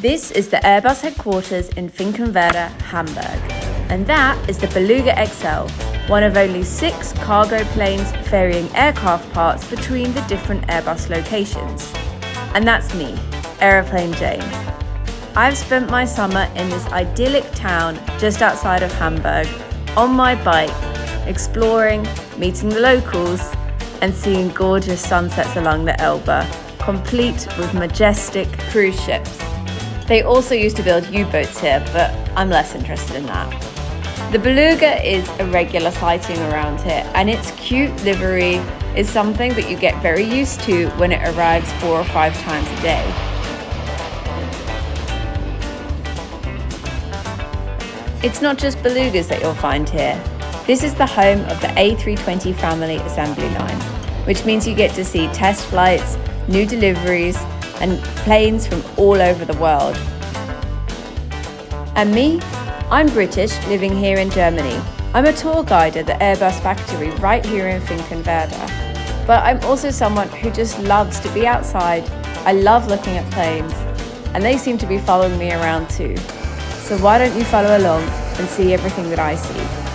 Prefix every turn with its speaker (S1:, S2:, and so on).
S1: This is the Airbus headquarters in Finkenwerder, Hamburg. And that is the Beluga XL, one of only 6 cargo planes ferrying aircraft parts between the different Airbus locations. And that's me, Airoplane Jane. I've spent my summer in this idyllic town just outside of Hamburg, on my bike, exploring, meeting the locals, and seeing gorgeous sunsets along the Elbe, complete with majestic cruise ships. They also used to build U-boats here, but I'm less interested in that. The Beluga is a regular sighting around here, and its cute livery is something that you get very used to when it arrives 4 or 5 times a day. It's not just Belugas that you'll find here. This is the home of the A320 Family Assembly Line, which means you get to see test flights, new deliveries, and planes from all over the world. And me? I'm British, living here in Germany. I'm a tour guide at the Airbus Factory right here in Finkenwerder. But I'm also someone who just loves to be outside. I love looking at planes, and they seem to be following me around too. So why don't you follow along and see everything that I see?